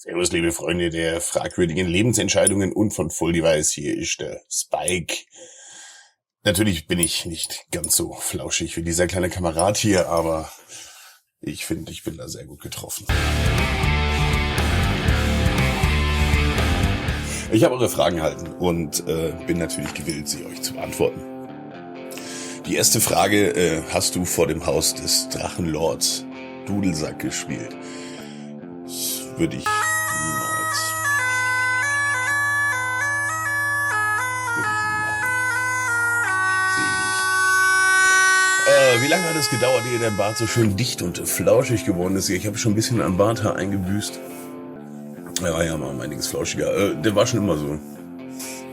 Servus, liebe Freunde der fragwürdigen Lebensentscheidungen und von Full Device. Hier ist der Spike. Natürlich bin ich nicht ganz so flauschig wie dieser kleine Kamerad hier, aber ich finde, ich bin da sehr gut getroffen. Ich habe eure Fragen erhalten und bin natürlich gewillt, sie euch zu beantworten. Die erste Frage, hast du vor dem Haus des Drachenlords Dudelsack gespielt? Das würde ich niemals. Sehe ich nicht. Wie lange hat es gedauert, ehe dein Bart so schön dicht und flauschig geworden ist? Ich habe schon ein bisschen am Barthaar eingebüßt. Ja, mal um einiges flauschiger. Der war schon immer so.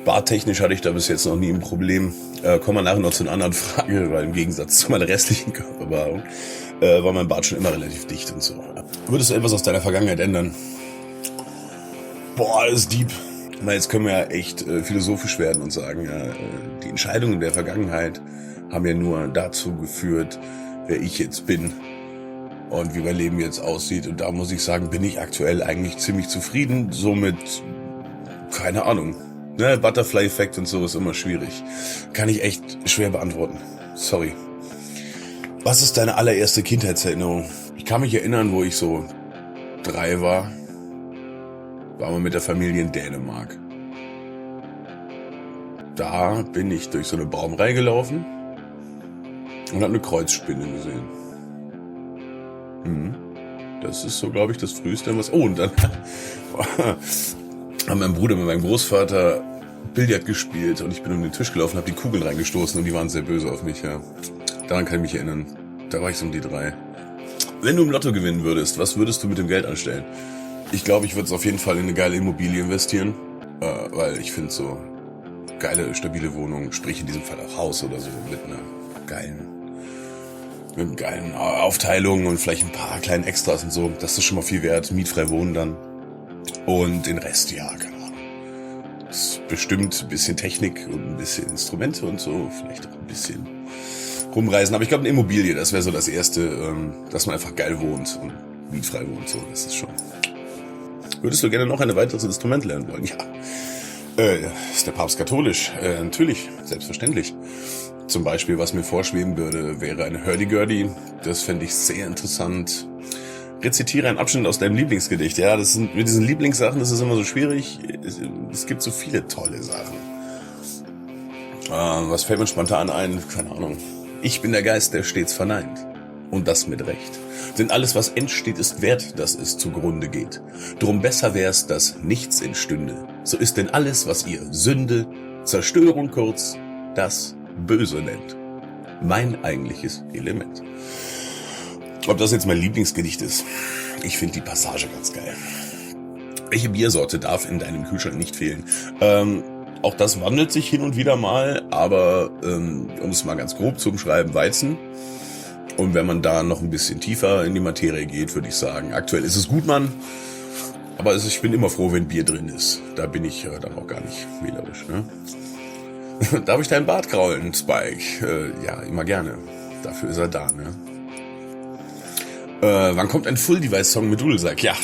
Barttechnisch hatte ich da bis jetzt noch nie ein Problem. Kommen wir nachher noch zu einer anderen Frage, weil im Gegensatz zu meiner restlichen Körperbehaarung war mein Bart schon immer relativ dicht und so. Würdest du etwas aus deiner Vergangenheit ändern? Boah, das ist deep. Na, jetzt können wir ja echt philosophisch werden und sagen, ja, die Entscheidungen der Vergangenheit haben ja nur dazu geführt, wer ich jetzt bin und wie mein Leben jetzt aussieht. Und da muss ich sagen, bin ich aktuell eigentlich ziemlich zufrieden. Somit, keine Ahnung. Ne, Butterfly-Effekt und so ist immer schwierig. Kann ich echt schwer beantworten. Sorry. Was ist deine allererste Kindheitserinnerung? Ich kann mich erinnern, wo ich so 3 war. Waren wir mit der Familie in Dänemark. Da bin ich durch so eine Baumreihe gelaufen und habe eine Kreuzspinne gesehen. Das ist so, glaube ich, das Früheste, was... Oh, und dann haben mein Bruder mit meinem Großvater Billard gespielt und ich bin um den Tisch gelaufen, habe die Kugeln reingestoßen und die waren sehr böse auf mich, ja. Daran kann ich mich erinnern. Da war ich so um die 3. Wenn du im Lotto gewinnen würdest, was würdest du mit dem Geld anstellen? Ich glaube, ich würde es auf jeden Fall in eine geile Immobilie investieren, weil ich finde so geile, stabile Wohnungen, sprich in diesem Fall auch Haus oder so, mit einer geilen Aufteilung und vielleicht ein paar kleinen Extras und so, das ist schon mal viel wert, mietfrei wohnen dann. Und den Rest, ja, keine Ahnung. Das ist bestimmt ein bisschen Technik und ein bisschen Instrumente und so, vielleicht auch ein bisschen rumreisen. Aber ich glaube, eine Immobilie, das wäre so das Erste, dass man einfach geil wohnt und mietfrei wohnt, so, das ist schon... Würdest du gerne noch ein weiteres Instrument lernen wollen? Ja. Ist der Papst katholisch? Natürlich, selbstverständlich. Zum Beispiel, was mir vorschweben würde, wäre eine Hurdy-Gurdy. Das fände ich sehr interessant. Rezitiere einen Abschnitt aus deinem Lieblingsgedicht. Ja, das sind mit diesen Lieblingssachen, das ist immer so schwierig. Es gibt so viele tolle Sachen. Was fällt mir spontan ein? Keine Ahnung. Ich bin der Geist, der stets verneint. Und das mit Recht. Denn alles, was entsteht, ist wert, dass es zugrunde geht. Drum besser wär's, dass nichts entstünde. So ist denn alles, was ihr Sünde, Zerstörung kurz, das Böse nennt. Mein eigentliches Element. Ob das jetzt mein Lieblingsgedicht ist? Ich finde die Passage ganz geil. Welche Biersorte darf in deinem Kühlschrank nicht fehlen? Auch das wandelt sich hin und wieder mal, aber um es mal ganz grob zu umschreiben, Weizen. Und wenn man da noch ein bisschen tiefer in die Materie geht, würde ich sagen, aktuell ist es Gutmann, aber ich bin immer froh, wenn Bier drin ist. Da bin ich dann auch gar nicht wählerisch. Ne? Darf ich deinen Bart kraulen, Spike? Ja, immer gerne. Dafür ist er da, ne? Wann kommt ein Full-Device-Song mit Dudelsack? Ja,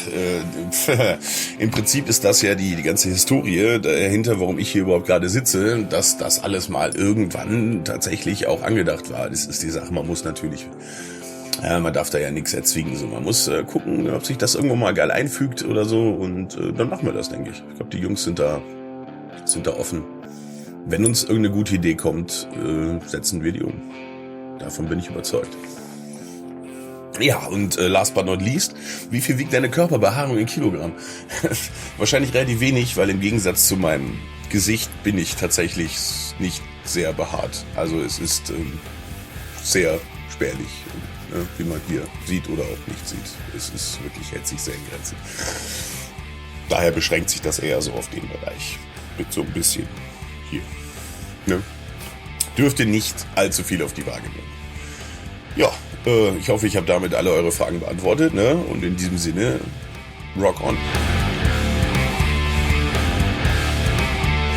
im Prinzip ist das ja die ganze Historie dahinter, warum ich hier überhaupt gerade sitze, dass das alles mal irgendwann tatsächlich auch angedacht war. Das ist die Sache, man muss natürlich, man darf da ja nichts erzwingen, so. Man muss gucken, ob sich das irgendwo mal geil einfügt oder so und dann machen wir das, denke ich. Ich glaube, die Jungs sind da offen. Wenn uns irgendeine gute Idee kommt, setzen wir die um. Davon bin ich überzeugt. Ja, und last but not least, wie viel wiegt deine Körperbehaarung in Kilogramm? Wahrscheinlich relativ wenig, weil im Gegensatz zu meinem Gesicht bin ich tatsächlich nicht sehr behaart. Also es ist sehr spärlich, wie man hier sieht oder auch nicht sieht. Es ist wirklich, hält sich sehr in Grenzen. Daher beschränkt sich das eher so auf den Bereich. Mit so ein bisschen hier. Ne? Dürfte nicht allzu viel auf die Waage nehmen. Ja, ich hoffe, ich habe damit alle eure Fragen beantwortet, ne? Und in diesem Sinne, rock on.